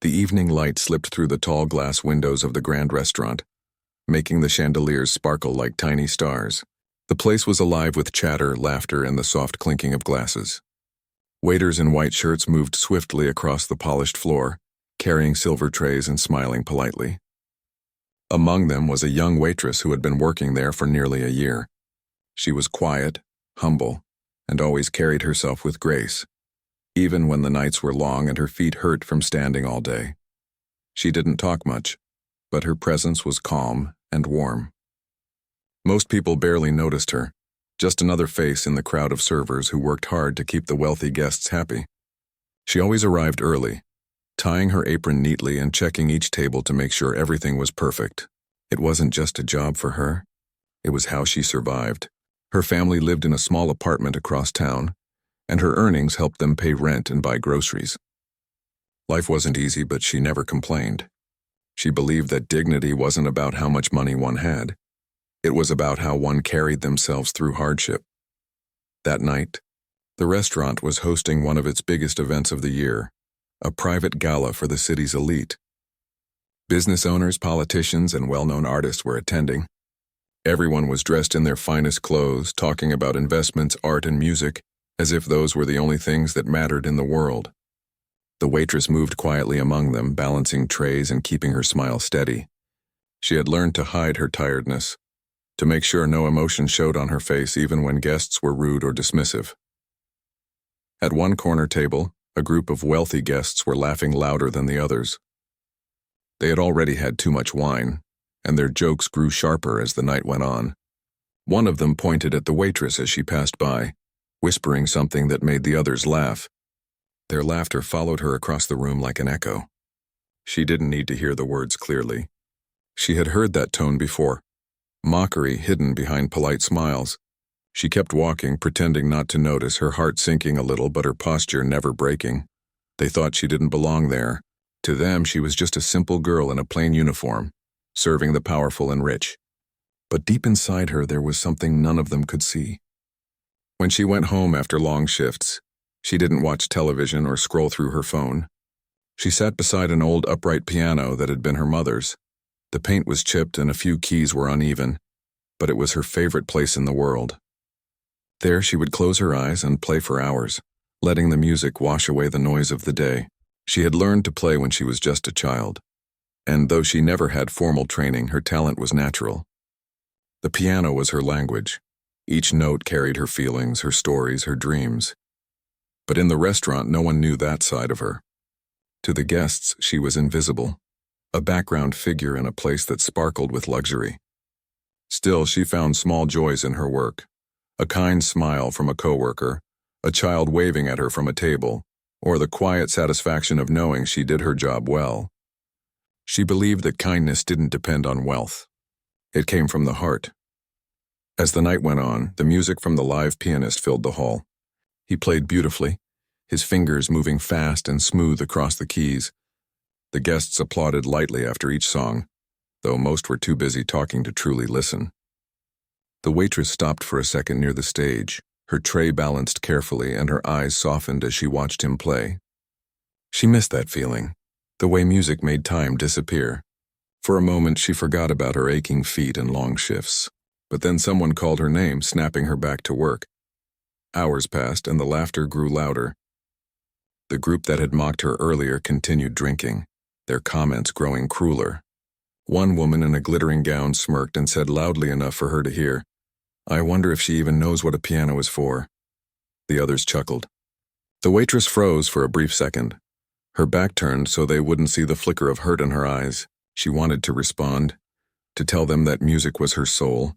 The evening light slipped through the tall glass windows of the grand restaurant, making the chandeliers sparkle like tiny stars. The place was alive with chatter, laughter, and the soft clinking of glasses. Waiters in white shirts moved swiftly across the polished floor, carrying silver trays and smiling politely. Among them was a young waitress who had been working there for nearly a year. She was quiet, humble, and always carried herself with grace, even when the nights were long and her feet hurt from standing all day. She didn't talk much, but her presence was calm and warm. Most people barely noticed her, just another face in the crowd of servers who worked hard to keep the wealthy guests happy. She always arrived early, tying her apron neatly and checking each table to make sure everything was perfect. It wasn't just a job for her. It was how she survived. Her family lived in a small apartment across town, and her earnings helped them pay rent and buy groceries. Life wasn't easy, but she never complained. She believed that dignity wasn't about how much money one had. It was about how one carried themselves through hardship. That night, the restaurant was hosting one of its biggest events of the year, a private gala for the city's elite. Business owners, politicians, and well-known artists were attending. Everyone was dressed in their finest clothes, talking about investments, art, and music, as if those were the only things that mattered in the world. The waitress moved quietly among them, balancing trays and keeping her smile steady. She had learned to hide her tiredness, to make sure no emotion showed on her face even when guests were rude or dismissive. At one corner table, a group of wealthy guests were laughing louder than the others. They had already had too much wine, and their jokes grew sharper as the night went on. One of them pointed at the waitress as she passed by, whispering something that made the others laugh. Their laughter followed her across the room like an echo. She didn't need to hear the words clearly. She had heard that tone before, mockery hidden behind polite smiles. She kept walking, pretending not to notice, her heart sinking a little but her posture never breaking. They thought she didn't belong there. To them, she was just a simple girl in a plain uniform, serving the powerful and rich. But deep inside her, there was something none of them could see. When she went home after long shifts, she didn't watch television or scroll through her phone. She sat beside an old upright piano that had been her mother's. The paint was chipped and a few keys were uneven, but it was her favorite place in the world. There she would close her eyes and play for hours, letting the music wash away the noise of the day. She had learned to play when she was just a child, and though she never had formal training, her talent was natural. The piano was her language. Each note carried her feelings, her stories, her dreams. But in the restaurant, no one knew that side of her. To the guests, she was invisible, a background figure in a place that sparkled with luxury. Still, she found small joys in her work. A kind smile from a coworker, a child waving at her from a table, or the quiet satisfaction of knowing she did her job well. She believed that kindness didn't depend on wealth. It came from the heart. As the night went on, the music from the live pianist filled the hall. He played beautifully, his fingers moving fast and smooth across the keys. The guests applauded lightly after each song, though most were too busy talking to truly listen. The waitress stopped for a second near the stage, her tray balanced carefully and her eyes softened as she watched him play. She missed that feeling, the way music made time disappear. For a moment, she forgot about her aching feet and long shifts. But then someone called her name, snapping her back to work. Hours passed and the laughter grew louder. The group that had mocked her earlier continued drinking, their comments growing crueler. One woman in a glittering gown smirked and said loudly enough for her to hear, "I wonder if she even knows what a piano is for." The others chuckled. The waitress froze for a brief second, her back turned so they wouldn't see the flicker of hurt in her eyes. She wanted to respond, to tell them that music was her soul,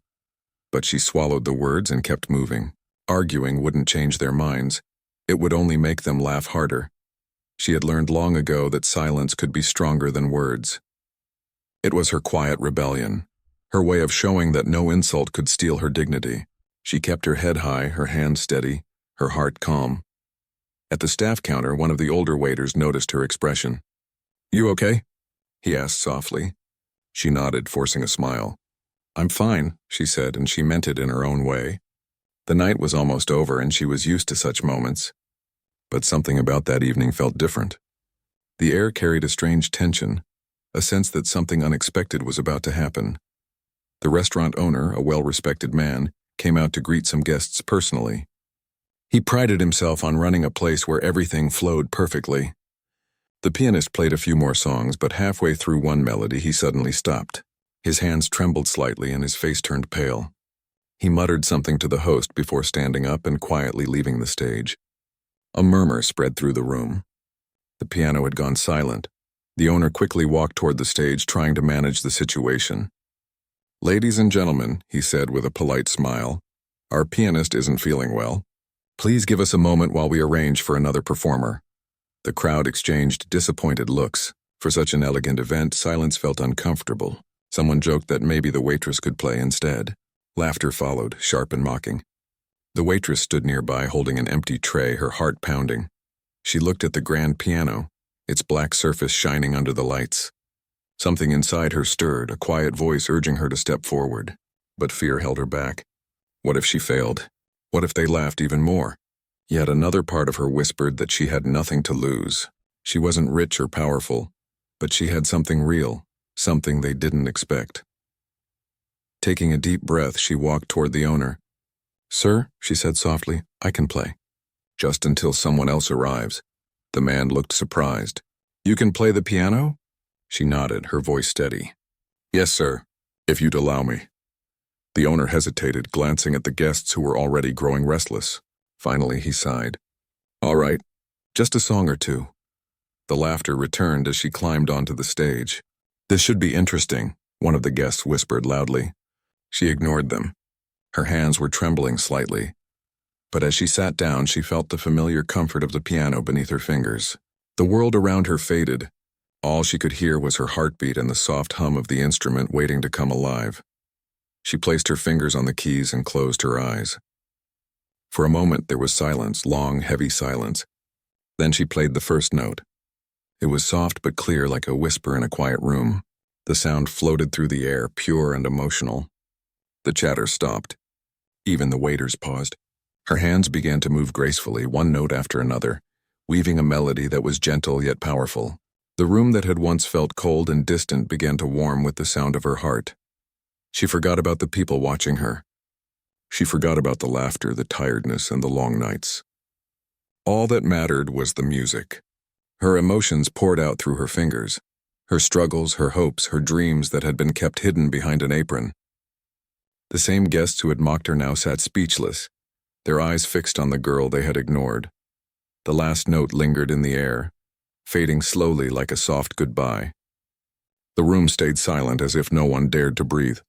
but she swallowed the words and kept moving. Arguing wouldn't change their minds. It would only make them laugh harder. She had learned long ago that silence could be stronger than words. It was her quiet rebellion, her way of showing that no insult could steal her dignity. She kept her head high, her hands steady, her heart calm. At the staff counter, one of the older waiters noticed her expression. "You okay?" he asked softly. She nodded, forcing a smile. "I'm fine," she said, and she meant it in her own way. The night was almost over and she was used to such moments. But something about that evening felt different. The air carried a strange tension, a sense that something unexpected was about to happen. The restaurant owner, a well-respected man, came out to greet some guests personally. He prided himself on running a place where everything flowed perfectly. The pianist played a few more songs, but halfway through one melody he suddenly stopped. His hands trembled slightly and his face turned pale. He muttered something to the host before standing up and quietly leaving the stage. A murmur spread through the room. The piano had gone silent. The owner quickly walked toward the stage, trying to manage the situation. "Ladies and gentlemen," he said with a polite smile, "our pianist isn't feeling well. Please give us a moment while we arrange for another performer." The crowd exchanged disappointed looks. For such an elegant event, silence felt uncomfortable. Someone joked that maybe the waitress could play instead. Laughter followed, sharp and mocking. The waitress stood nearby, holding an empty tray, her heart pounding. She looked at the grand piano, its black surface shining under the lights. Something inside her stirred, a quiet voice urging her to step forward. But fear held her back. What if she failed? What if they laughed even more? Yet another part of her whispered that she had nothing to lose. She wasn't rich or powerful, but she had something real, something they didn't expect. Taking a deep breath, she walked toward the owner. "Sir," she said softly, "I can play." "Just until someone else arrives." The man looked surprised. "You can play the piano?" She nodded, her voice steady. "Yes, sir, if you'd allow me." The owner hesitated, glancing at the guests who were already growing restless. Finally, he sighed. "All right, just a song or two." The laughter returned as she climbed onto the stage. "This should be interesting," one of the guests whispered loudly. She ignored them. Her hands were trembling slightly. But as she sat down, she felt the familiar comfort of the piano beneath her fingers. The world around her faded. All she could hear was her heartbeat and the soft hum of the instrument waiting to come alive. She placed her fingers on the keys and closed her eyes. For a moment there was silence, long, heavy silence. Then she played the first note. It was soft but clear, like a whisper in a quiet room. The sound floated through the air, pure and emotional. The chatter stopped. Even the waiters paused. Her hands began to move gracefully, one note after another, weaving a melody that was gentle yet powerful. The room that had once felt cold and distant began to warm with the sound of her heart. She forgot about the people watching her. She forgot about the laughter, the tiredness, and the long nights. All that mattered was the music. Her emotions poured out through her fingers. Her struggles, her hopes, her dreams that had been kept hidden behind an apron. The same guests who had mocked her now sat speechless, their eyes fixed on the girl they had ignored. The last note lingered in the air, fading slowly like a soft goodbye. The room stayed silent as if no one dared to breathe.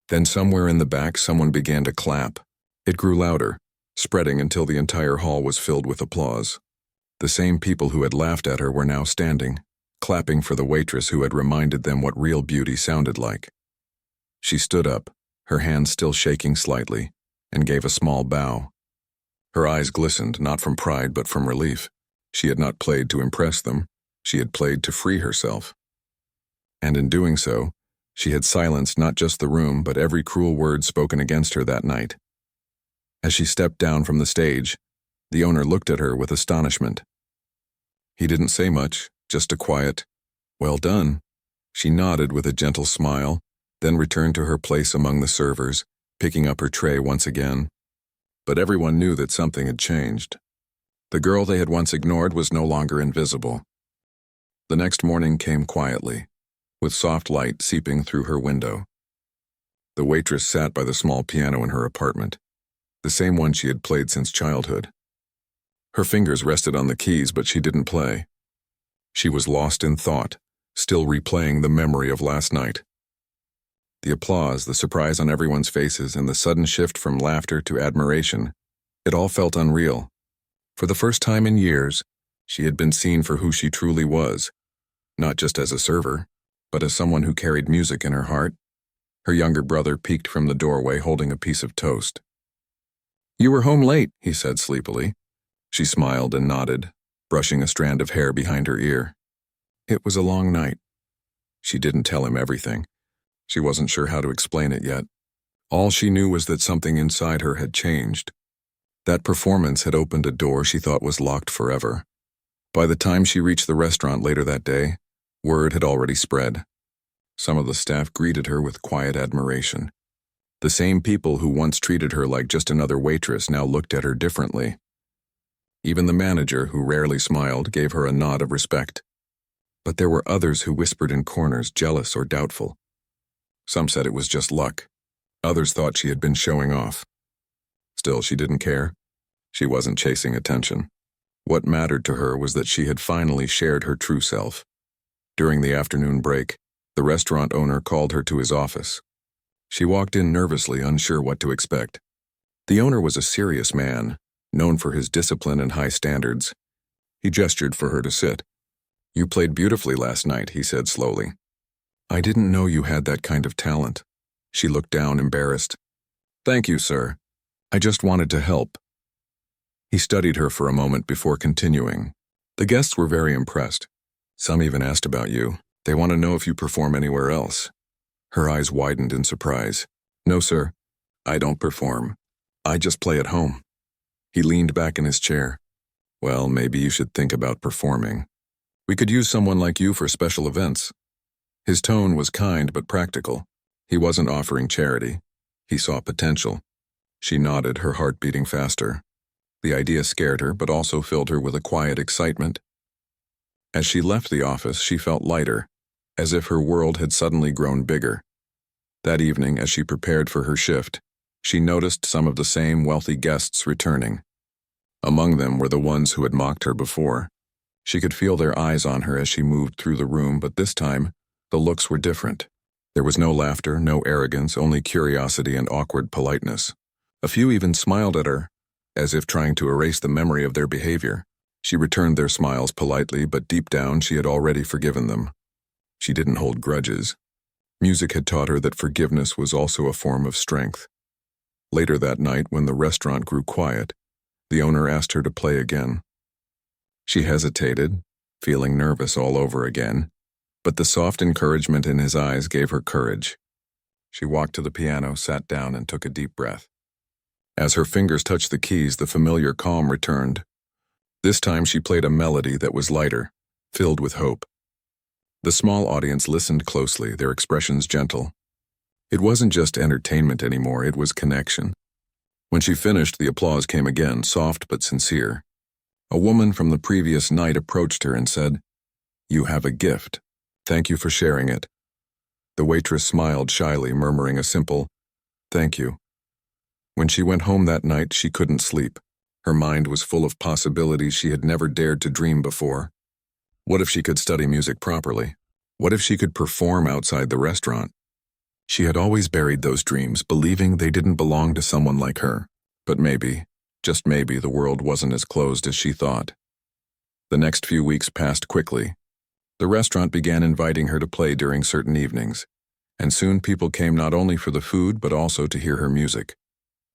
Then somewhere in the back, someone began to clap. It grew louder, spreading until the entire hall was filled with applause. The same people who had laughed at her were now standing, clapping for the waitress who had reminded them what real beauty sounded like. She stood up, her hands still shaking slightly, and gave a small bow. Her eyes glistened, not from pride but from relief. She had not played to impress them. She had played to free herself. And in doing so, she had silenced not just the room but every cruel word spoken against her that night. As she stepped down from the stage, the owner looked at her with astonishment. He didn't say much, just a quiet, "Well done." She nodded with a gentle smile, then returned to her place among the servers, picking up her tray once again. But everyone knew that something had changed. The girl they had once ignored was no longer invisible. The next morning came quietly, with soft light seeping through her window. The waitress sat by the small piano in her apartment, the same one she had played since childhood. Her fingers rested on the keys, but she didn't play. She was lost in thought, still replaying the memory of last night. The applause, the surprise on everyone's faces, and the sudden shift from laughter to admiration, it all felt unreal. For the first time in years, she had been seen for who she truly was, not just as a server, but as someone who carried music in her heart. Her younger brother peeked from the doorway holding a piece of toast. "You were home late," he said sleepily. She smiled and nodded, brushing a strand of hair behind her ear. It was a long night. She didn't tell him everything. She wasn't sure how to explain it yet. All she knew was that something inside her had changed. That performance had opened a door she thought was locked forever. By the time she reached the restaurant later that day, word had already spread. Some of the staff greeted her with quiet admiration. The same people who once treated her like just another waitress now looked at her differently. Even the manager, who rarely smiled, gave her a nod of respect. But there were others who whispered in corners, jealous or doubtful. Some said it was just luck. Others thought she had been showing off. Still, she didn't care. She wasn't chasing attention. What mattered to her was that she had finally shared her true self. During the afternoon break, the restaurant owner called her to his office. She walked in nervously, unsure what to expect. The owner was a serious man, known for his discipline and high standards. He gestured for her to sit. "You played beautifully last night," he said slowly. "I didn't know you had that kind of talent." She looked down, embarrassed. "Thank you, sir. I just wanted to help." He studied her for a moment before continuing. "The guests were very impressed. Some even asked about you. They want to know if you perform anywhere else." Her eyes widened in surprise. "No, sir. I don't perform. I just play at home." He leaned back in his chair. "Well, maybe you should think about performing. We could use someone like you for special events." His tone was kind but practical. He wasn't offering charity. He saw potential. She nodded, her heart beating faster. The idea scared her, but also filled her with a quiet excitement. As she left the office, she felt lighter, as if her world had suddenly grown bigger. That evening, as she prepared for her shift, she noticed some of the same wealthy guests returning. Among them were the ones who had mocked her before. She could feel their eyes on her as she moved through the room, but this time, the looks were different. There was no laughter, no arrogance, only curiosity and awkward politeness. A few even smiled at her, as if trying to erase the memory of their behavior. She returned their smiles politely, but deep down she had already forgiven them. She didn't hold grudges. Music had taught her that forgiveness was also a form of strength. Later that night, when the restaurant grew quiet, the owner asked her to play again. She hesitated, feeling nervous all over again, but the soft encouragement in his eyes gave her courage. She walked to the piano, sat down, and took a deep breath. As her fingers touched the keys, the familiar calm returned. This time she played a melody that was lighter, filled with hope. The small audience listened closely, their expressions gentle. It wasn't just entertainment anymore, it was connection. When she finished, the applause came again, soft but sincere. A woman from the previous night approached her and said, "You have a gift. Thank you for sharing it." The waitress smiled shyly, murmuring a simple, "Thank you." When she went home that night, she couldn't sleep. Her mind was full of possibilities she had never dared to dream before. What if she could study music properly? What if she could perform outside the restaurant? She had always buried those dreams, believing they didn't belong to someone like her. But maybe, just maybe, the world wasn't as closed as she thought. The next few weeks passed quickly. The restaurant began inviting her to play during certain evenings, and soon people came not only for the food but also to hear her music.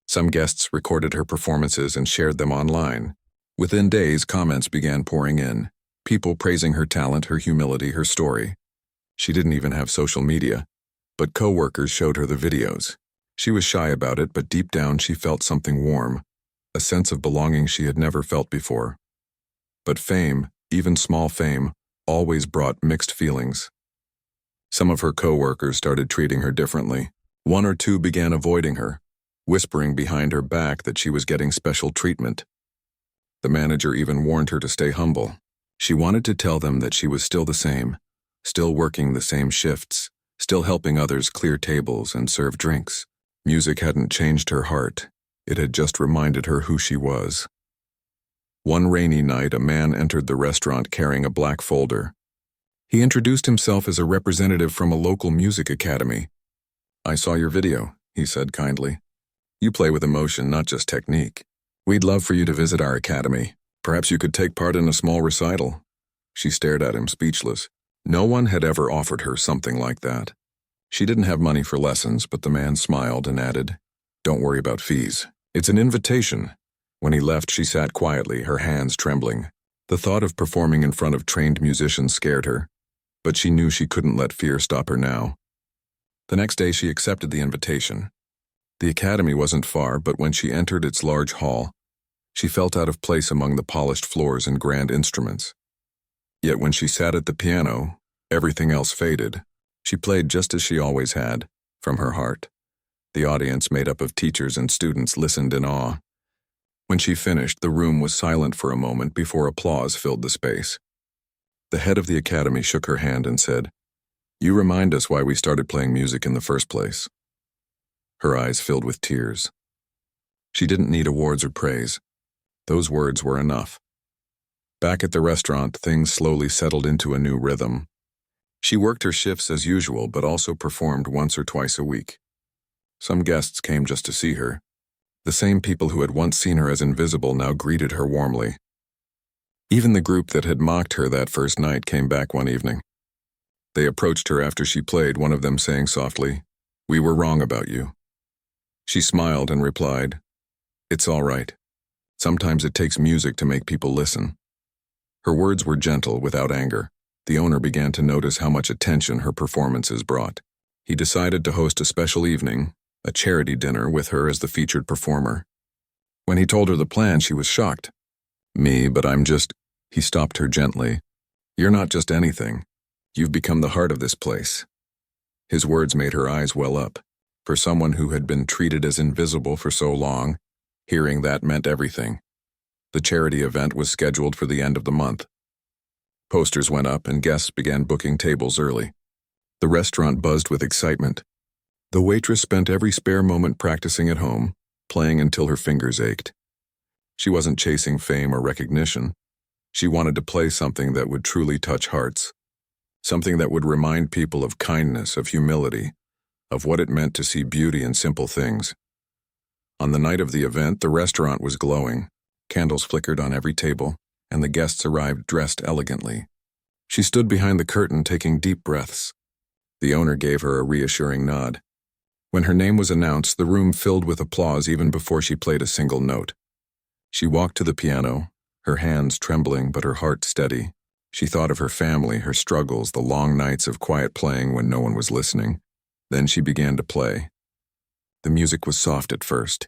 Some guests recorded her performances and shared them online. Within days, comments began pouring in, people praising her talent, her humility, her story. She didn't even have social media, but co-workers showed her the videos. She was shy about it, but deep down she felt something warm, a sense of belonging she had never felt before. But fame, even small fame, always brought mixed feelings. Some of her co-workers started treating her differently. One or two began avoiding her, whispering behind her back that she was getting special treatment. The manager even warned her to stay humble. She wanted to tell them that she was still the same, still working the same shifts, still helping others clear tables and serve drinks. Music hadn't changed her heart. It had just reminded her who she was. One rainy night, a man entered the restaurant carrying a black folder. He introduced himself as a representative from a local music academy. "I saw your video," he said kindly. "You play with emotion, not just technique. We'd love for you to visit our academy. Perhaps you could take part in a small recital." She stared at him, speechless. No one had ever offered her something like that. She didn't have money for lessons, but the man smiled and added, "Don't worry about fees. It's an invitation." When he left, she sat quietly, her hands trembling. The thought of performing in front of trained musicians scared her, but she knew she couldn't let fear stop her now. The next day, she accepted the invitation. The academy wasn't far, but when she entered its large hall, she felt out of place among the polished floors and grand instruments. Yet when she sat at the piano, everything else faded. She played just as she always had, from her heart. The audience, made up of teachers and students, listened in awe. When she finished, the room was silent for a moment before applause filled the space. The head of the academy shook her hand and said, "You remind us why we started playing music in the first place." Her eyes filled with tears. She didn't need awards or praise. Those words were enough. Back at the restaurant, things slowly settled into a new rhythm. She worked her shifts as usual, but also performed once or twice a week. Some guests came just to see her. The same people who had once seen her as invisible now greeted her warmly. Even the group that had mocked her that first night came back one evening. They approached her after she played, one of them saying softly, "We were wrong about you." She smiled and replied, "It's all right. Sometimes it takes music to make people listen." Her words were gentle, without anger. The owner began to notice how much attention her performances brought. He decided to host a special evening, a charity dinner, with her as the featured performer. When he told her the plan, she was shocked. But I'm just—" He stopped her gently. "You're not just anything. You've become the heart of this place." His words made her eyes well up. For someone who had been treated as invisible for so long, hearing that meant everything. The charity event was scheduled for the end of the month. Posters went up and guests began booking tables early. The restaurant buzzed with excitement. The waitress spent every spare moment practicing at home, playing until her fingers ached. She wasn't chasing fame or recognition. She wanted to play something that would truly touch hearts. Something that would remind people of kindness, of humility, of what it meant to see beauty in simple things. On the night of the event, the restaurant was glowing. Candles flickered on every table, and the guests arrived dressed elegantly. She stood behind the curtain, taking deep breaths. The owner gave her a reassuring nod. When her name was announced, the room filled with applause even before she played a single note. She walked to the piano, her hands trembling but her heart steady. She thought of her family, her struggles, the long nights of quiet playing when no one was listening. Then she began to play. The music was soft at first,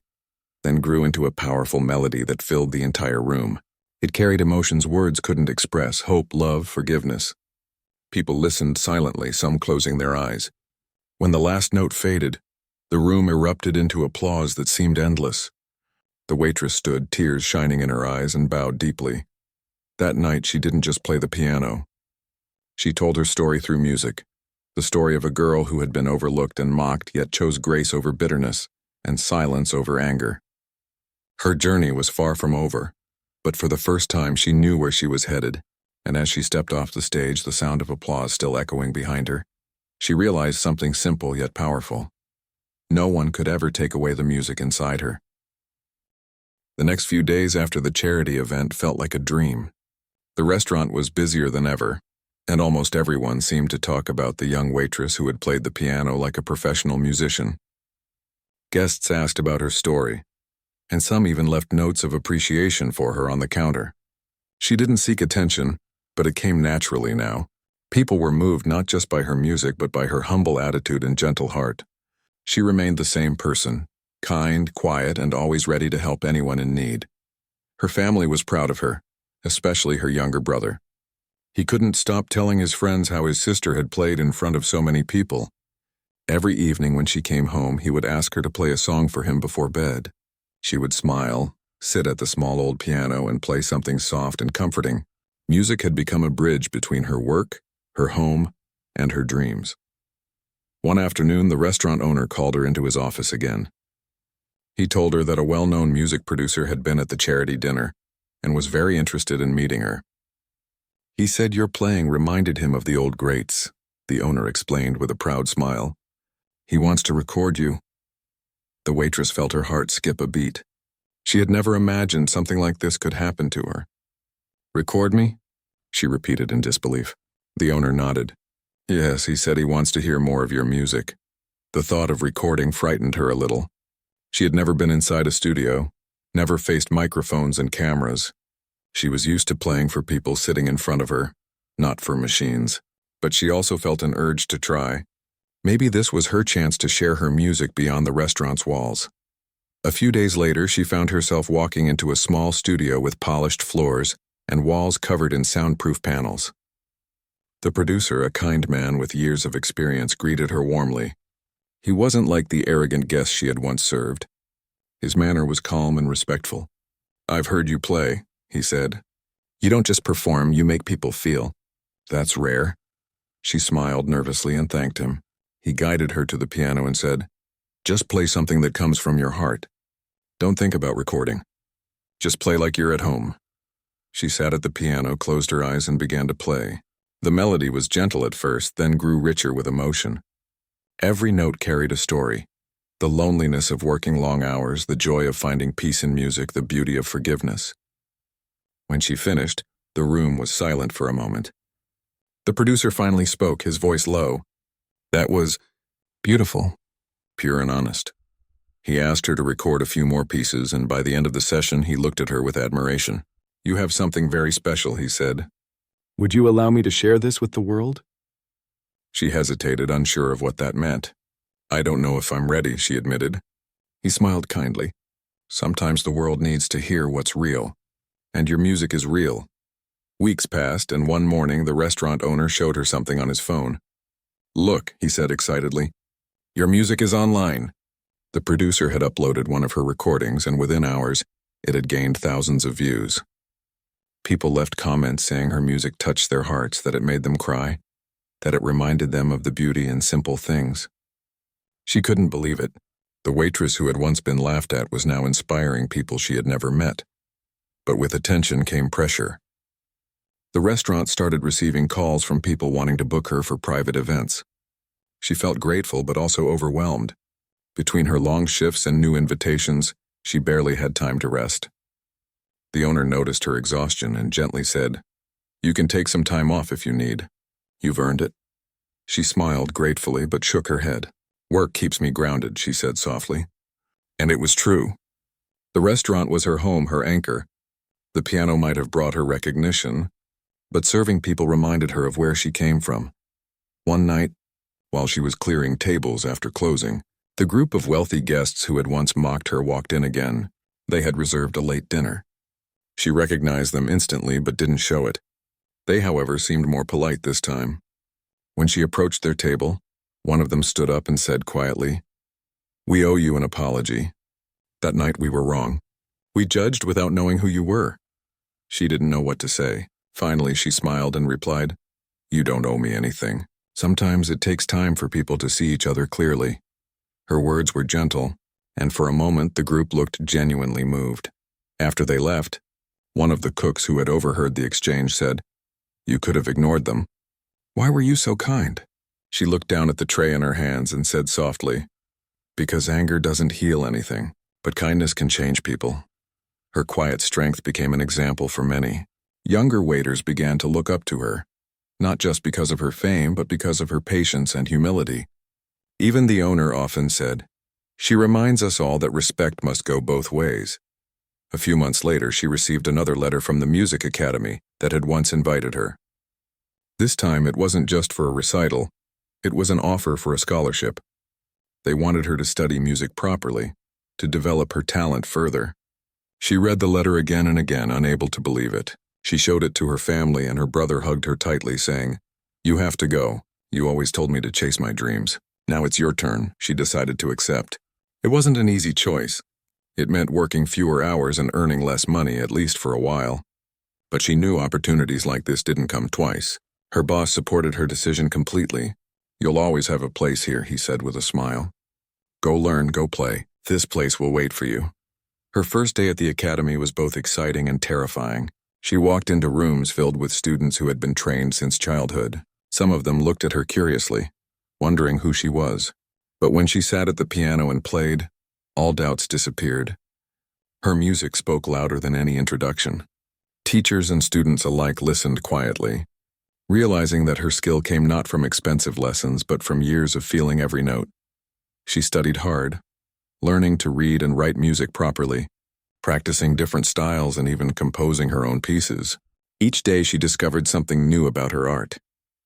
then grew into a powerful melody that filled the entire room. It carried emotions words couldn't express: hope, love, forgiveness. People listened silently, some closing their eyes. When the last note faded, the room erupted into applause that seemed endless. The waitress stood, tears shining in her eyes, and bowed deeply. That night, she didn't just play the piano. She told her story through music, the story of a girl who had been overlooked and mocked, yet chose grace over bitterness and silence over anger. Her journey was far from over, but for the first time she knew where she was headed, and as she stepped off the stage, the sound of applause still echoing behind her, she realized something simple yet powerful. No one could ever take away the music inside her. The next few days after the charity event felt like a dream. The restaurant was busier than ever, and almost everyone seemed to talk about the young waitress who had played the piano like a professional musician. Guests asked about her story, and some even left notes of appreciation for her on the counter. She didn't seek attention, but it came naturally now. People were moved not just by her music, but by her humble attitude and gentle heart. She remained the same person, kind, quiet, and always ready to help anyone in need. Her family was proud of her, especially her younger brother. He couldn't stop telling his friends how his sister had played in front of so many people. Every evening when she came home, he would ask her to play a song for him before bed. She would smile, sit at the small old piano, and play something soft and comforting. Music had become a bridge between her work, her home, and her dreams. One afternoon, the restaurant owner called her into his office again. He told her that a well-known music producer had been at the charity dinner and was very interested in meeting her. He said your playing reminded him of the old greats, the owner explained with a proud smile. He wants to record you. The waitress felt her heart skip a beat. She had never imagined something like this could happen to her. Record me? She repeated in disbelief. The owner nodded. Yes, he said he wants to hear more of your music. The thought of recording frightened her a little. She had never been inside a studio, never faced microphones and cameras. She was used to playing for people sitting in front of her, not for machines. But she also felt an urge to try. Maybe this was her chance to share her music beyond the restaurant's walls. A few days later, she found herself walking into a small studio with polished floors and walls covered in soundproof panels. The producer, a kind man with years of experience, greeted her warmly. He wasn't like the arrogant guest she had once served. His manner was calm and respectful. "I've heard you play," he said. "You don't just perform, you make people feel. That's rare." She smiled nervously and thanked him. He guided her to the piano and said, "Just play something that comes from your heart. Don't think about recording. Just play like you're at home." She sat at the piano, closed her eyes, and began to play. The melody was gentle at first, then grew richer with emotion. Every note carried a story. The loneliness of working long hours, the joy of finding peace in music, the beauty of forgiveness. When she finished, the room was silent for a moment. The producer finally spoke, his voice low. "That was beautiful, pure and honest." He asked her to record a few more pieces, and by the end of the session, he looked at her with admiration. "You have something very special," he said. "Would you allow me to share this with the world?" She hesitated, unsure of what that meant. "I don't know if I'm ready," she admitted. He smiled kindly. "Sometimes the world needs to hear what's real, and your music is real." Weeks passed, and one morning the restaurant owner showed her something on his phone. "Look," he said excitedly. "Your music is online." The producer had uploaded one of her recordings, and within hours, it had gained thousands of views. People left comments saying her music touched their hearts, that it made them cry, that it reminded them of the beauty in simple things. She couldn't believe it. The waitress who had once been laughed at was now inspiring people she had never met. But with attention came pressure. The restaurant started receiving calls from people wanting to book her for private events. She felt grateful but also overwhelmed. Between her long shifts and new invitations, she barely had time to rest. The owner noticed her exhaustion and gently said, "You can take some time off if you need. You've earned it." She smiled gratefully but shook her head. "Work keeps me grounded," she said softly. And it was true. The restaurant was her home, her anchor. The piano might have brought her recognition, but serving people reminded her of where she came from. One night, while she was clearing tables after closing, the group of wealthy guests who had once mocked her walked in again. They had reserved a late dinner. She recognized them instantly but didn't show it. They, however, seemed more polite this time. When she approached their table, one of them stood up and said quietly, "We owe you an apology. That night we were wrong. We judged without knowing who you were." She didn't know what to say. Finally, she smiled and replied, "You don't owe me anything. Sometimes it takes time for people to see each other clearly." Her words were gentle, and for a moment the group looked genuinely moved. After they left, one of the cooks who had overheard the exchange said, "You could have ignored them. Why were you so kind?" She looked down at the tray in her hands and said softly, "Because anger doesn't heal anything, but kindness can change people." Her quiet strength became an example for many. Younger waiters began to look up to her, not just because of her fame, but because of her patience and humility. Even the owner often said, "She reminds us all that respect must go both ways." A few months later, she received another letter from the music academy that had once invited her. This time, it wasn't just for a recital. It was an offer for a scholarship. They wanted her to study music properly, to develop her talent further. She read the letter again and again, unable to believe it. She showed it to her family, and her brother hugged her tightly, saying, "You have to go. You always told me to chase my dreams. Now it's your turn." She decided to accept. It wasn't an easy choice. It meant working fewer hours and earning less money, at least for a while. But she knew opportunities like this didn't come twice. Her boss supported her decision completely. "You'll always have a place here," he said with a smile. "Go learn, go play. This place will wait for you." Her first day at the academy was both exciting and terrifying. She walked into rooms filled with students who had been trained since childhood. Some of them looked at her curiously, wondering who she was. But when she sat at the piano and played, all doubts disappeared. Her music spoke louder than any introduction. Teachers and students alike listened quietly, realizing that her skill came not from expensive lessons but from years of feeling every note. She studied hard, learning to read and write music properly, practicing different styles and even composing her own pieces. Each day she discovered something new about her art.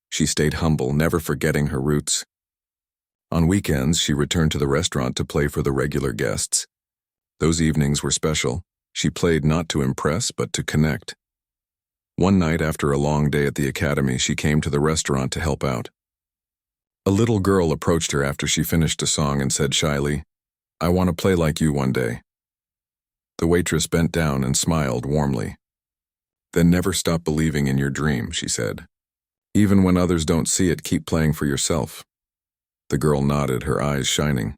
She stayed humble, never forgetting her roots. On weekends, she returned to the restaurant to play for the regular guests. Those evenings were special. She played not to impress, but to connect. One night after a long day at the academy, she came to the restaurant to help out. A little girl approached her after she finished a song and said shyly, "I want to play like you one day." The waitress bent down and smiled warmly. "Then never stop believing in your dream," she said. "Even when others don't see it, keep playing for yourself." The girl nodded, her eyes shining.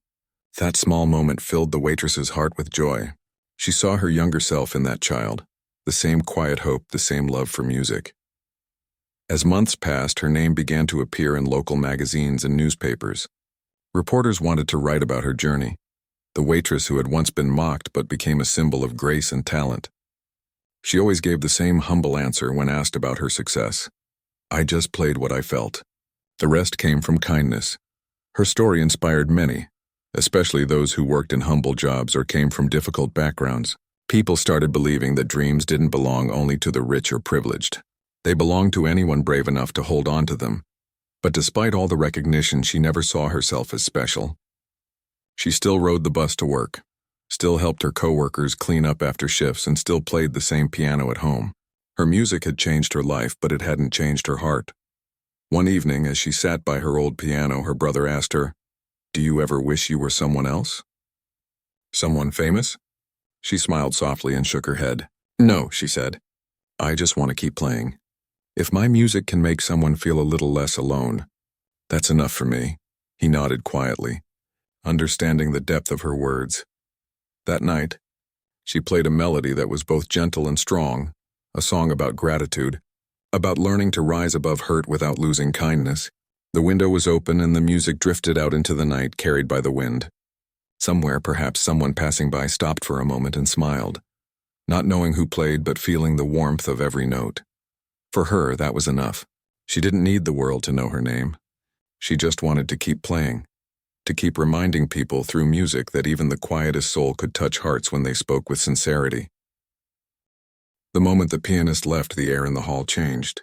That small moment filled the waitress's heart with joy. She saw her younger self in that child, the same quiet hope, the same love for music. As months passed, her name began to appear in local magazines and newspapers. Reporters wanted to write about her journey, the waitress who had once been mocked but became a symbol of grace and talent. She always gave the same humble answer when asked about her success. "I just played what I felt." The rest came from kindness. Her story inspired many, especially those who worked in humble jobs or came from difficult backgrounds. People started believing that dreams didn't belong only to the rich or privileged. They belonged to anyone brave enough to hold on to them. But despite all the recognition, she never saw herself as special. She still rode the bus to work, still helped her coworkers clean up after shifts, and still played the same piano at home. Her music had changed her life, but it hadn't changed her heart. One evening, as she sat by her old piano, her brother asked her, "Do you ever wish you were someone else? Someone famous?" She smiled softly and shook her head. "No," she said. "I just want to keep playing. If my music can make someone feel a little less alone, that's enough for me." He nodded quietly, understanding the depth of her words. That night, she played a melody that was both gentle and strong, a song about gratitude, about learning to rise above hurt without losing kindness. The window was open and the music drifted out into the night, carried by the wind. Somewhere, perhaps someone passing by stopped for a moment and smiled, not knowing who played but feeling the warmth of every note. For her, that was enough. She didn't need the world to know her name. She just wanted to keep playing, to keep reminding people through music that even the quietest soul could touch hearts when they spoke with sincerity. The moment the pianist left, the air in the hall changed.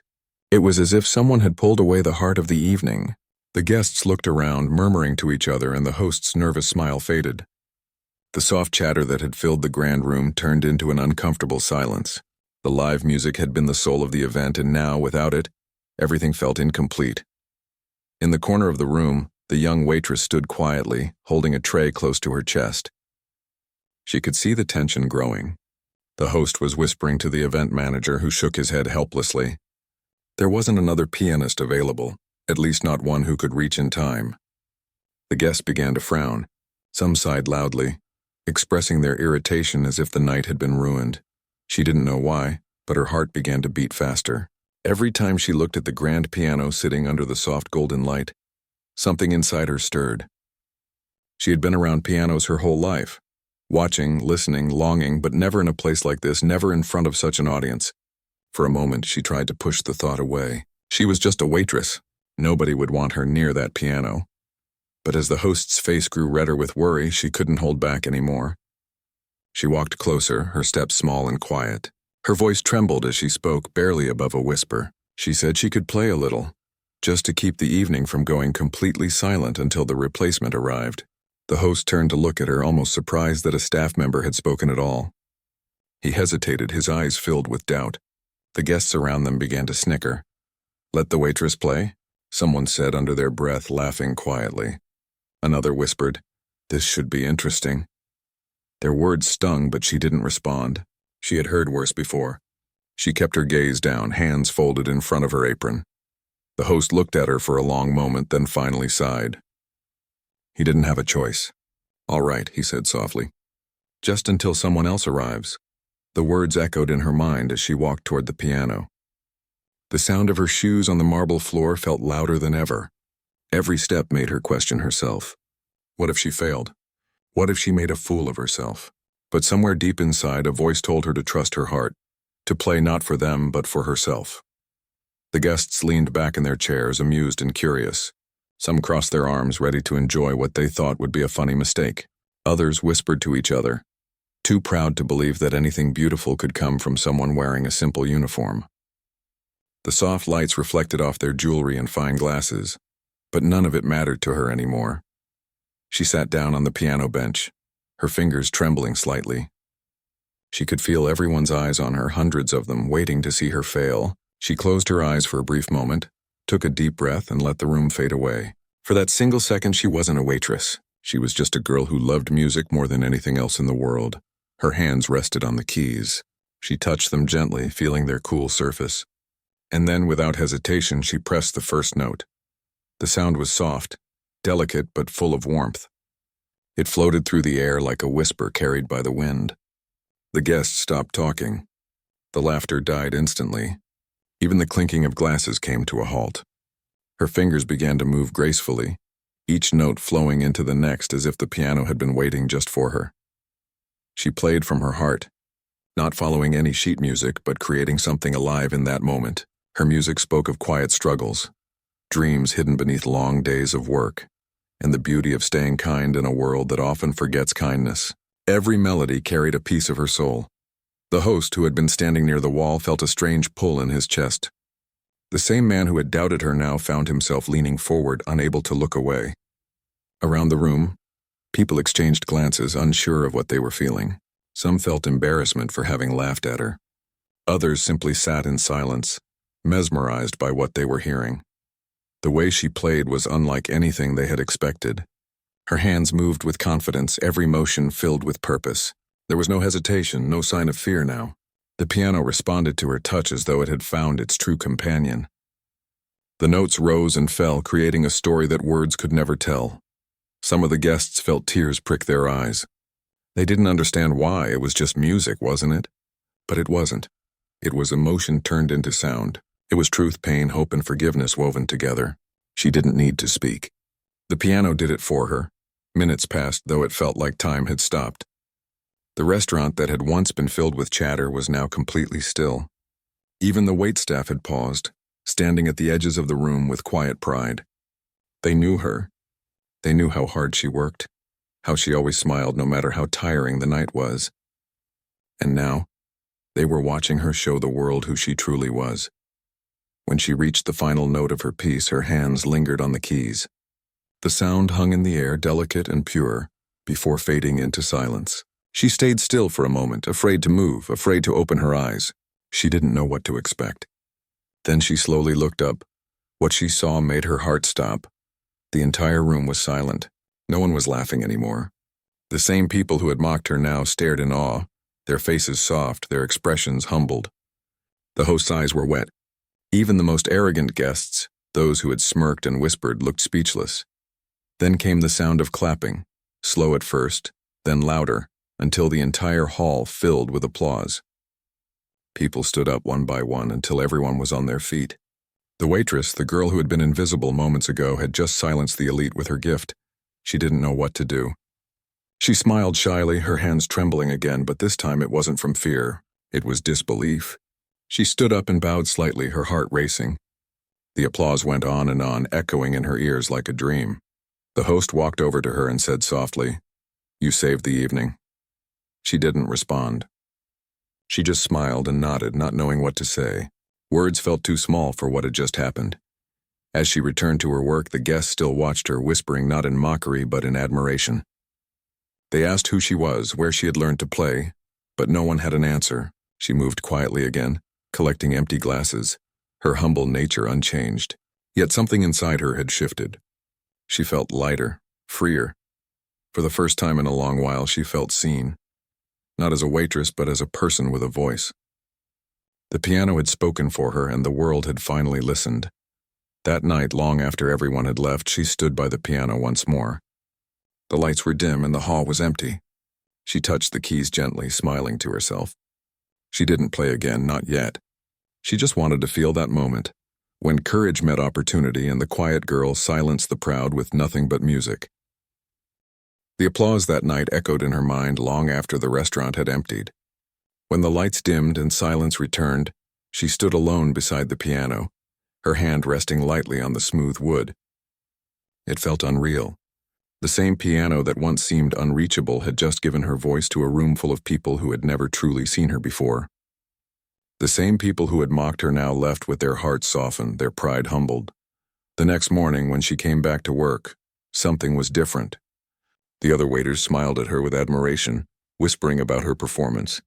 It was as if someone had pulled away the heart of the evening. The guests looked around, murmuring to each other, and the host's nervous smile faded. The soft chatter that had filled the grand room turned into an uncomfortable silence. The live music had been the soul of the event, and now, without it, everything felt incomplete. In the corner of the room, the young waitress stood quietly, holding a tray close to her chest. She could see the tension growing. The host was whispering to the event manager, who shook his head helplessly. There wasn't another pianist available, at least not one who could reach in time. The guests began to frown. Some sighed loudly, expressing their irritation as if the night had been ruined. She didn't know why, but her heart began to beat faster. Every time she looked at the grand piano sitting under the soft golden light, something inside her stirred. She had been around pianos her whole life, watching, listening, longing, but never in a place like this, never in front of such an audience. For a moment, she tried to push the thought away. She was just a waitress. Nobody would want her near that piano. But as the host's face grew redder with worry, she couldn't hold back anymore. She walked closer, her steps small and quiet. Her voice trembled as she spoke, barely above a whisper. She said she could play a little, just to keep the evening from going completely silent until the replacement arrived. The host turned to look at her, almost surprised that a staff member had spoken at all. He hesitated, his eyes filled with doubt. The guests around them began to snicker. "Let the waitress play?" someone said under their breath, laughing quietly. Another whispered, "This should be interesting." Their words stung, but she didn't respond. She had heard worse before. She kept her gaze down, hands folded in front of her apron. The host looked at her for a long moment, then finally sighed. He didn't have a choice. "All right," he said softly. "Just until someone else arrives." The words echoed in her mind as she walked toward the piano. The sound of her shoes on the marble floor felt louder than ever. Every step made her question herself. What if she failed? What if she made a fool of herself? But somewhere deep inside, a voice told her to trust her heart, to play not for them, but for herself. The guests leaned back in their chairs, amused and curious. Some crossed their arms, ready to enjoy what they thought would be a funny mistake. Others whispered to each other, too proud to believe that anything beautiful could come from someone wearing a simple uniform. The soft lights reflected off their jewelry and fine glasses, but none of it mattered to her anymore. She sat down on the piano bench, her fingers trembling slightly. She could feel everyone's eyes on her, hundreds of them, waiting to see her fail. She closed her eyes for a brief moment, took a deep breath, and let the room fade away. For that single second, she wasn't a waitress. She was just a girl who loved music more than anything else in the world. Her hands rested on the keys. She touched them gently, feeling their cool surface. And then, without hesitation, she pressed the first note. The sound was soft, delicate but full of warmth. It floated through the air like a whisper carried by the wind. The guests stopped talking. The laughter died instantly. Even the clinking of glasses came to a halt. Her fingers began to move gracefully, each note flowing into the next as if the piano had been waiting just for her. She played from her heart, not following any sheet music but creating something alive in that moment. Her music spoke of quiet struggles, dreams hidden beneath long days of work, and the beauty of staying kind in a world that often forgets kindness. Every melody carried a piece of her soul. The host, who had been standing near the wall, felt a strange pull in his chest. The same man who had doubted her now found himself leaning forward, unable to look away. Around the room, people exchanged glances, unsure of what they were feeling. Some felt embarrassment for having laughed at her. Others simply sat in silence, mesmerized by what they were hearing. The way she played was unlike anything they had expected. Her hands moved with confidence, every motion filled with purpose. There was no hesitation, no sign of fear now. The piano responded to her touch as though it had found its true companion. The notes rose and fell, creating a story that words could never tell. Some of the guests felt tears prick their eyes. They didn't understand why. It was just music, wasn't it? But it wasn't. It was emotion turned into sound. It was truth, pain, hope, and forgiveness woven together. She didn't need to speak. The piano did it for her. Minutes passed, though it felt like time had stopped. The restaurant that had once been filled with chatter was now completely still. Even the waitstaff had paused, standing at the edges of the room with quiet pride. They knew her. They knew how hard she worked, how she always smiled no matter how tiring the night was. And now, they were watching her show the world who she truly was. When she reached the final note of her piece, her hands lingered on the keys. The sound hung in the air, delicate and pure, before fading into silence. She stayed still for a moment, afraid to move, afraid to open her eyes. She didn't know what to expect. Then she slowly looked up. What she saw made her heart stop. The entire room was silent. No one was laughing anymore. The same people who had mocked her now stared in awe, their faces soft, their expressions humbled. The host's eyes were wet. Even the most arrogant guests, those who had smirked and whispered, looked speechless. Then came the sound of clapping, slow at first, then louder, until the entire hall filled with applause. People stood up one by one until everyone was on their feet. The waitress, the girl who had been invisible moments ago, had just silenced the elite with her gift. She didn't know what to do. She smiled shyly, her hands trembling again, but this time it wasn't from fear. It was disbelief. She stood up and bowed slightly, her heart racing. The applause went on, echoing in her ears like a dream. The host walked over to her and said softly, "You saved the evening." She didn't respond. She just smiled and nodded, not knowing what to say. Words felt too small for what had just happened. As she returned to her work, the guests still watched her, whispering not in mockery but in admiration. They asked who she was, where she had learned to play, but no one had an answer. She moved quietly again, collecting empty glasses, her humble nature unchanged. Yet something inside her had shifted. She felt lighter, freer. For the first time in a long while, she felt seen. Not as a waitress, but as a person with a voice. The piano had spoken for her, and the world had finally listened. That night, long after everyone had left, she stood by the piano once more. The lights were dim and the hall was empty. She touched the keys gently, smiling to herself. She didn't play again, not yet. She just wanted to feel that moment, when courage met opportunity and the quiet girl silenced the proud with nothing but music. The applause that night echoed in her mind long after the restaurant had emptied. When the lights dimmed and silence returned, she stood alone beside the piano, her hand resting lightly on the smooth wood. It felt unreal. The same piano that once seemed unreachable had just given her voice to a room full of people who had never truly seen her before. The same people who had mocked her now left with their hearts softened, their pride humbled. The next morning, when she came back to work, something was different. The other waiters smiled at her with admiration, whispering about her performance.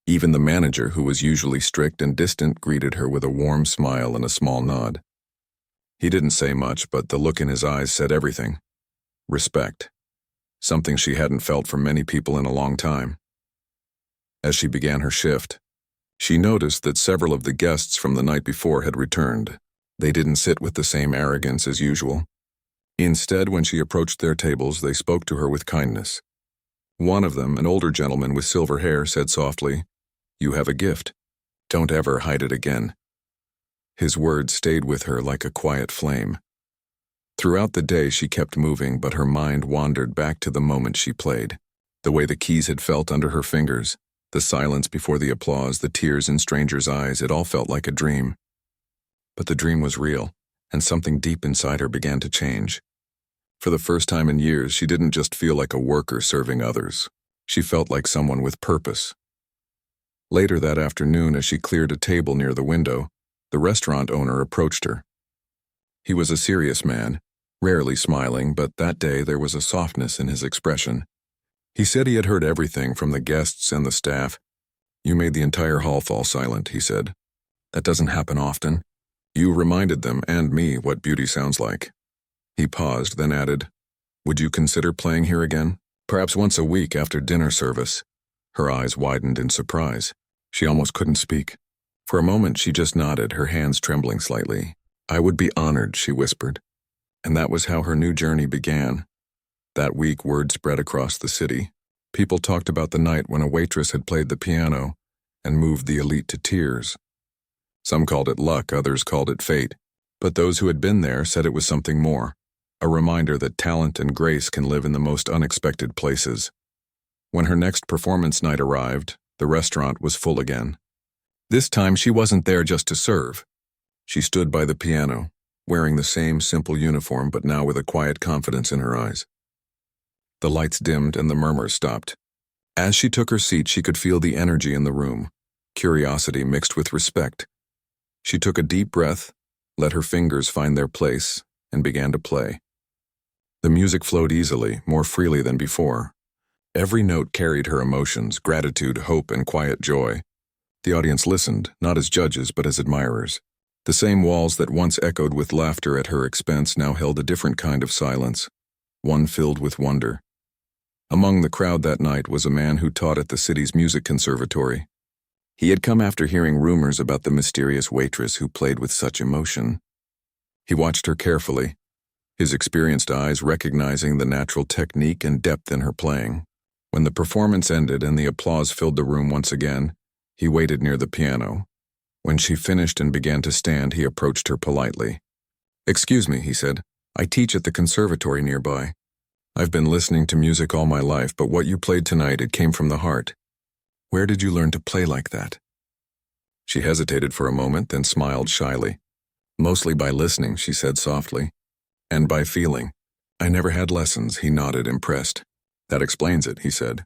Even the manager, who was usually strict and distant, greeted her with a warm smile and a small nod. He didn't say much, but the look in his eyes said everything. Respect. Something she hadn't felt from many people in a long time. As she began her shift, she noticed that several of the guests from the night before had returned. They didn't sit with the same arrogance as usual. Instead, when she approached their tables, they spoke to her with kindness. One of them, an older gentleman with silver hair, said softly, "You have a gift. Don't ever hide it again." His words stayed with her like a quiet flame. Throughout the day, she kept moving, but her mind wandered back to the moment she played. The way the keys had felt under her fingers, the silence before the applause, the tears in strangers' eyes, it all felt like a dream. But the dream was real, and something deep inside her began to change. For the first time in years, she didn't just feel like a worker serving others. She felt like someone with purpose. Later that afternoon, as she cleared a table near the window, the restaurant owner approached her. He was a serious man, rarely smiling, but that day there was a softness in his expression. He said he had heard everything from the guests and the staff. "You made the entire hall fall silent," he said. "That doesn't happen often. You reminded them and me what beauty sounds like." He paused, then added, "Would you consider playing here again? Perhaps once a week after dinner service?" Her eyes widened in surprise. She almost couldn't speak. For a moment she just nodded, her hands trembling slightly. "I would be honored," she whispered. And that was how her new journey began. That week, word spread across the city. People talked about the night when a waitress had played the piano and moved the elite to tears. Some called it luck, others called it fate. But those who had been there said it was something more, a reminder that talent and grace can live in the most unexpected places. When her next performance night arrived, the restaurant was full again. This time she wasn't there just to serve. She stood by the piano, wearing the same simple uniform, but now with a quiet confidence in her eyes. The lights dimmed and the murmurs stopped. As she took her seat, she could feel the energy in the room, curiosity mixed with respect. She took a deep breath, let her fingers find their place, and began to play. The music flowed easily, more freely than before. Every note carried her emotions, gratitude, hope, and quiet joy. The audience listened, not as judges but as admirers. The same walls that once echoed with laughter at her expense now held a different kind of silence, one filled with wonder. Among the crowd that night was a man who taught at the city's music conservatory. He had come after hearing rumors about the mysterious waitress who played with such emotion. He watched her carefully, his experienced eyes recognizing the natural technique and depth in her playing. When the performance ended and the applause filled the room once again, he waited near the piano. When she finished and began to stand, he approached her politely. "Excuse me," he said. "I teach at the conservatory nearby. I've been listening to music all my life, but what you played tonight, it came from the heart. Where did you learn to play like that?" She hesitated for a moment, then smiled shyly. "Mostly by listening," she said softly. "And by feeling. I never had lessons," he nodded, impressed. "That explains it," he said.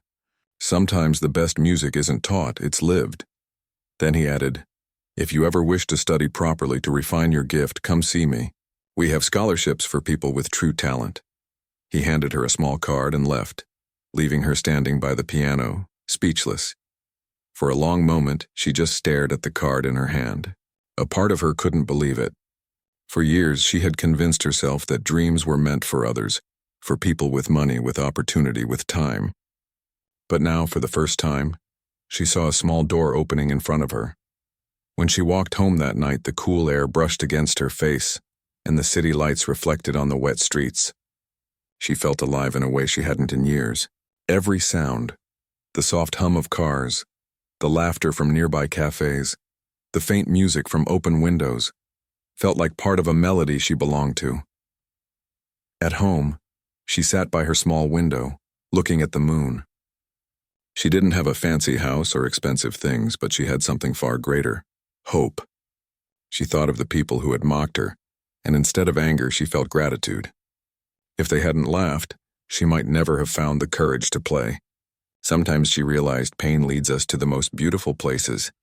"Sometimes the best music isn't taught, it's lived." Then he added, "If you ever wish to study properly to refine your gift, come see me. We have scholarships for people with true talent." He handed her a small card and left, leaving her standing by the piano, speechless. For a long moment, she just stared at the card in her hand. A part of her couldn't believe it. For years, she had convinced herself that dreams were meant for others, for people with money, with opportunity, with time. But now, for the first time, she saw a small door opening in front of her. When she walked home that night, the cool air brushed against her face, and the city lights reflected on the wet streets. She felt alive in a way she hadn't in years. Every sound, the soft hum of cars, the laughter from nearby cafes, the faint music from open windows, felt like part of a melody she belonged to. At home, she sat by her small window, looking at the moon. She didn't have a fancy house or expensive things, but she had something far greater: hope. She thought of the people who had mocked her, and instead of anger, she felt gratitude. If they hadn't laughed, she might never have found the courage to play. Sometimes she realized pain leads us to the most beautiful places.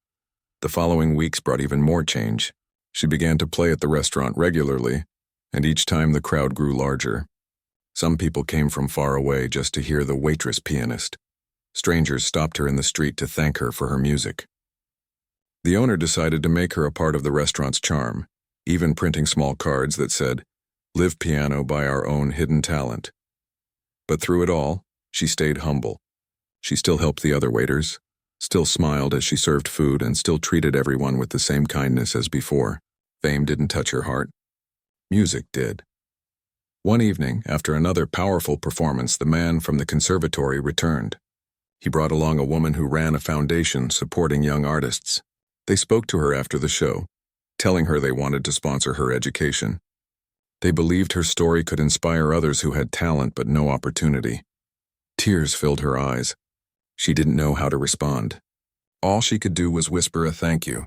The following weeks brought even more change. She began to play at the restaurant regularly, and each time the crowd grew larger. Some people came from far away just to hear the waitress pianist. Strangers stopped her in the street to thank her for her music. The owner decided to make her a part of the restaurant's charm, even printing small cards that said, "Live piano by our own hidden talent." But through it all, she stayed humble. She still helped the other waiters, still smiled as she served food, and still treated everyone with the same kindness as before. Fame didn't touch her heart. Music did. One evening, after another powerful performance, the man from the conservatory returned. He brought along a woman who ran a foundation supporting young artists. They spoke to her after the show, telling her they wanted to sponsor her education. They believed her story could inspire others who had talent but no opportunity. Tears filled her eyes. She didn't know how to respond. All she could do was whisper a thank you.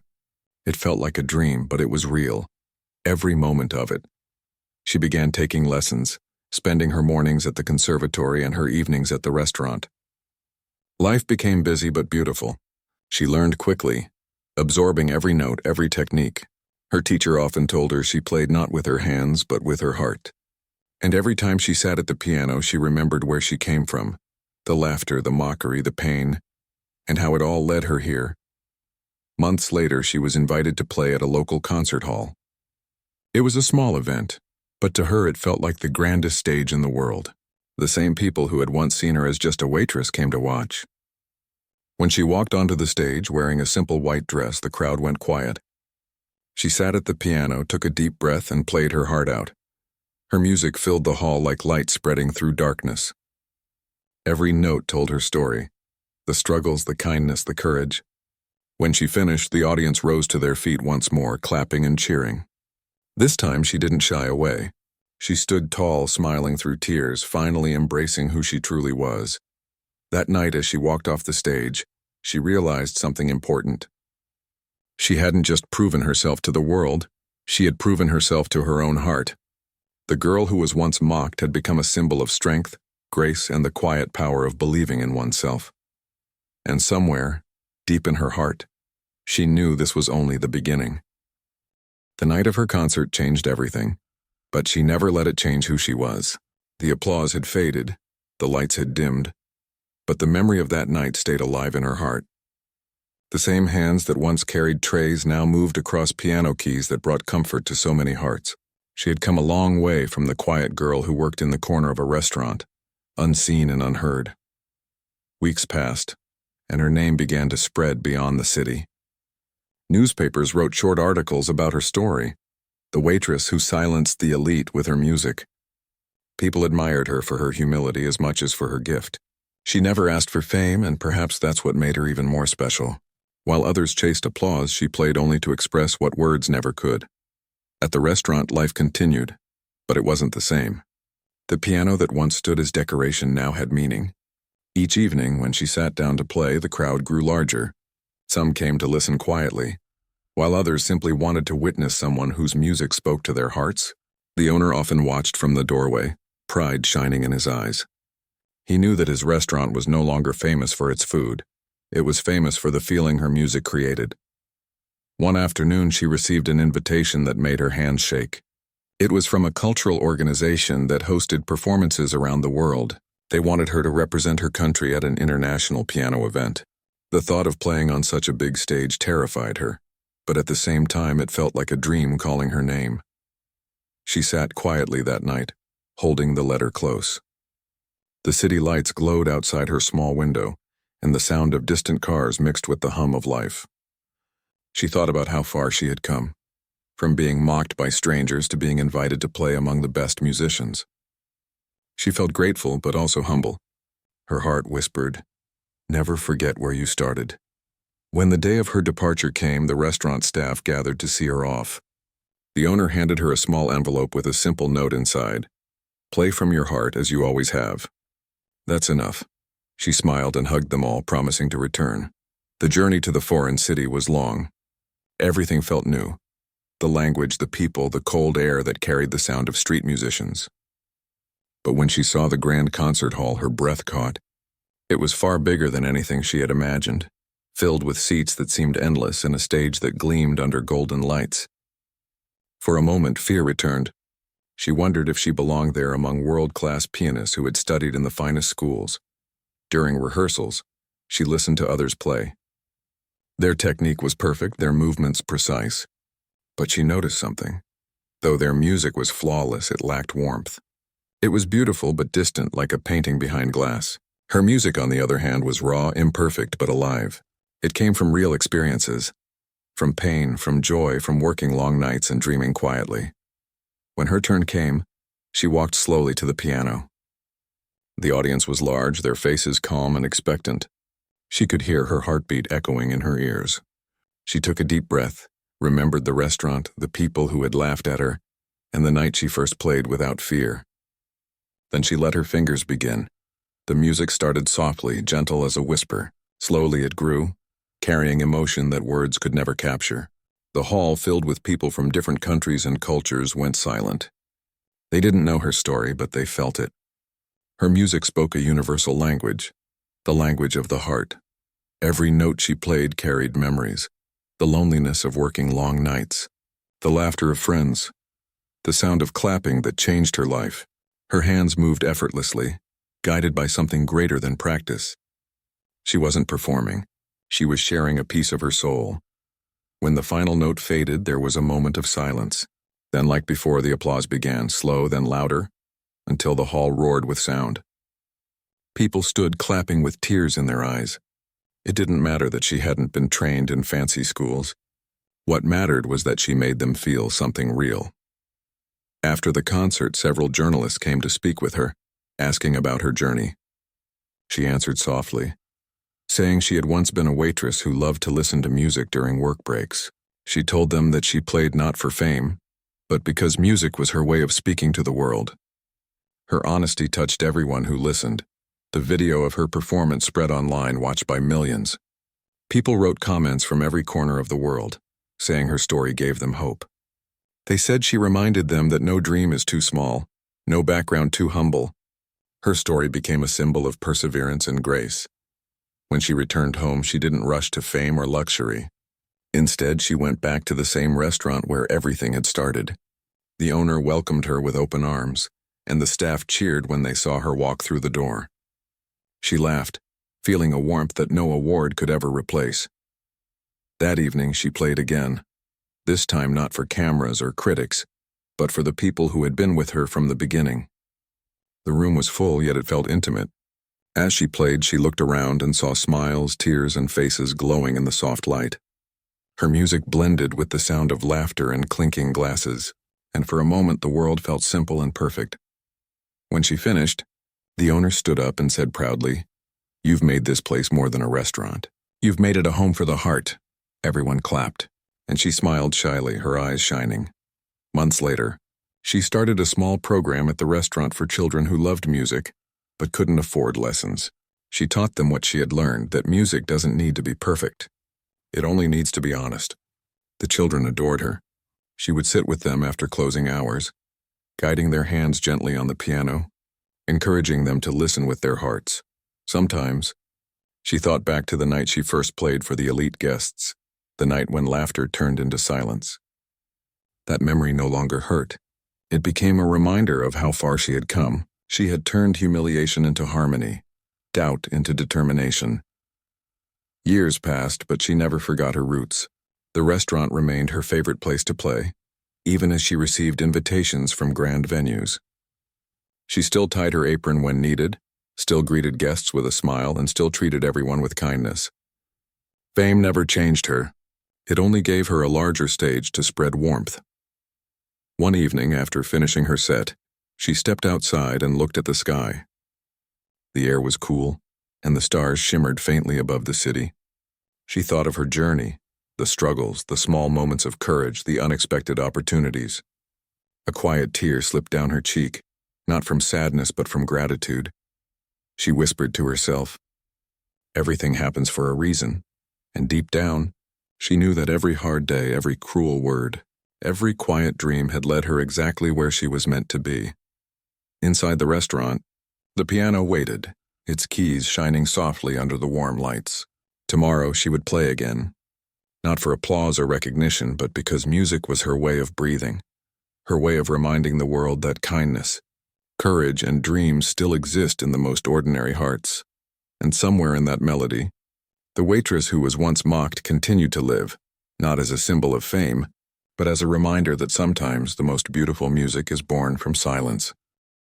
It felt like a dream, but it was real. Every moment of it. She began taking lessons, spending her mornings at the conservatory and her evenings at the restaurant. Life became busy but beautiful. She learned quickly, absorbing every note, every technique. Her teacher often told her she played not with her hands but with her heart. And every time she sat at the piano, she remembered where she came from, the laughter, the mockery, the pain, and how it all led her here. Months later, she was invited to play at a local concert hall. It was a small event, but to her it felt like the grandest stage in the world. The same people who had once seen her as just a waitress came to watch. When she walked onto the stage wearing a simple white dress, the crowd went quiet. She sat at the piano, took a deep breath, and played her heart out. Her music filled the hall like light spreading through darkness. Every note told her story, the struggles, the kindness, the courage. When she finished, the audience rose to their feet once more, clapping and cheering. This time she didn't shy away. She stood tall, smiling through tears, finally embracing who she truly was. That night, as she walked off the stage, she realized something important. She hadn't just proven herself to the world, she had proven herself to her own heart. The girl who was once mocked had become a symbol of strength, grace, and the quiet power of believing in oneself. And somewhere, deep in her heart, she knew this was only the beginning. The night of her concert changed everything, but she never let it change who she was. The applause had faded, the lights had dimmed, but the memory of that night stayed alive in her heart. The same hands that once carried trays now moved across piano keys that brought comfort to so many hearts. She had come a long way from the quiet girl who worked in the corner of a restaurant, unseen and unheard. Weeks passed, and her name began to spread beyond the city. Newspapers wrote short articles about her story, the waitress who silenced the elite with her music. People admired her for her humility as much as for her gift. She never asked for fame, and perhaps that's what made her even more special. While others chased applause, she played only to express what words never could. At the restaurant, life continued, but it wasn't the same. The piano that once stood as decoration now had meaning. Each evening, when she sat down to play, the crowd grew larger. Some came to listen quietly, while others simply wanted to witness someone whose music spoke to their hearts. The owner often watched from the doorway, pride shining in his eyes. He knew that his restaurant was no longer famous for its food. It was famous for the feeling her music created. One afternoon, she received an invitation that made her hands shake. It was from a cultural organization that hosted performances around the world. They wanted her to represent her country at an international piano event. The thought of playing on such a big stage terrified her, but at the same time it felt like a dream calling her name. She sat quietly that night, holding the letter close. The city lights glowed outside her small window, and the sound of distant cars mixed with the hum of life. She thought about how far she had come, from being mocked by strangers to being invited to play among the best musicians. She felt grateful but also humble. Her heart whispered, "Never forget where you started." When the day of her departure came, the restaurant staff gathered to see her off. The owner handed her a small envelope with a simple note inside. "Play from your heart as you always have." "That's enough." She smiled and hugged them all, promising to return. The journey to the foreign city was long. Everything felt new. The language, the people, the cold air that carried the sound of street musicians. But when she saw the grand concert hall, her breath caught. It was far bigger than anything she had imagined, filled with seats that seemed endless and a stage that gleamed under golden lights. For a moment, fear returned. She wondered if she belonged there among world-class pianists who had studied in the finest schools. During rehearsals, She listened to others play. Their technique was perfect, their movements precise. But she noticed something. Though their music was flawless, it lacked warmth. It was beautiful but distant, like a painting behind glass. Her music, on the other hand, was raw, imperfect, but alive. It came from real experiences. From pain, from joy, from working long nights and dreaming quietly. When her turn came, she walked slowly to the piano. The audience was large, their faces calm and expectant. She could hear her heartbeat echoing in her ears. She took a deep breath, remembered the restaurant, the people who had laughed at her, and the night she first played without fear. Then she let her fingers begin. The music started softly, gentle as a whisper. Slowly it grew, carrying emotion that words could never capture. The hall, filled with people from different countries and cultures, went silent. They didn't know her story, but they felt it. Her music spoke a universal language, the language of the heart. Every note she played carried memories, the loneliness of working long nights, the laughter of friends, the sound of clapping that changed her life. Her hands moved effortlessly, guided by something greater than practice. She wasn't performing. She was sharing a piece of her soul. When the final note faded, there was a moment of silence. Then, like before, the applause began, slow, then louder, until the hall roared with sound. People stood clapping with tears in their eyes. It didn't matter that she hadn't been trained in fancy schools. What mattered was that she made them feel something real. After the concert, several journalists came to speak with her, asking about her journey. She answered softly, saying she had once been a waitress who loved to listen to music during work breaks. She told them that she played not for fame, but because music was her way of speaking to the world. Her honesty touched everyone who listened. The video of her performance spread online, watched by millions. People wrote comments from every corner of the world, saying her story gave them hope. They said she reminded them that no dream is too small, no background too humble. Her story became a symbol of perseverance and grace. When she returned home, she didn't rush to fame or luxury. Instead, she went back to the same restaurant where everything had started. The owner welcomed her with open arms, and the staff cheered when they saw her walk through the door. She laughed, feeling a warmth that no award could ever replace. That evening, she played again. This time not for cameras or critics, but for the people who had been with her from the beginning. The room was full, yet it felt intimate. As she played, she looked around and saw smiles, tears, and faces glowing in the soft light. Her music blended with the sound of laughter and clinking glasses, and for a moment the world felt simple and perfect. When she finished, the owner stood up and said proudly, "You've made this place more than a restaurant. You've made it a home for the heart." Everyone clapped, and she smiled shyly, her eyes shining. Months later, she started a small program at the restaurant for children who loved music but couldn't afford lessons. She taught them what she had learned, that music doesn't need to be perfect. It only needs to be honest. The children adored her. She would sit with them after closing hours, guiding their hands gently on the piano, encouraging them to listen with their hearts. Sometimes, she thought back to the night she first played for the elite guests, the night when laughter turned into silence. That memory no longer hurt. It became a reminder of how far she had come. She had turned humiliation into harmony, doubt into determination. Years passed, but she never forgot her roots. The restaurant remained her favorite place to play, even as she received invitations from grand venues. She still tied her apron when needed, still greeted guests with a smile, and still treated everyone with kindness. Fame never changed her. It only gave her a larger stage to spread warmth. One evening, after finishing her set, she stepped outside and looked at the sky. The air was cool, and the stars shimmered faintly above the city. She thought of her journey, the struggles, the small moments of courage, the unexpected opportunities. A quiet tear slipped down her cheek, not from sadness but from gratitude. She whispered to herself, "Everything happens for a reason," and deep down, she knew that every hard day, every cruel word, every quiet dream had led her exactly where she was meant to be. Inside the restaurant, the piano waited, its keys shining softly under the warm lights. Tomorrow she would play again, not for applause or recognition, but because music was her way of breathing, her way of reminding the world that kindness, courage, and dreams still exist in the most ordinary hearts. And somewhere in that melody, The waitress who was once mocked continued to live, not as a symbol of fame, but as a reminder that sometimes the most beautiful music is born from silence.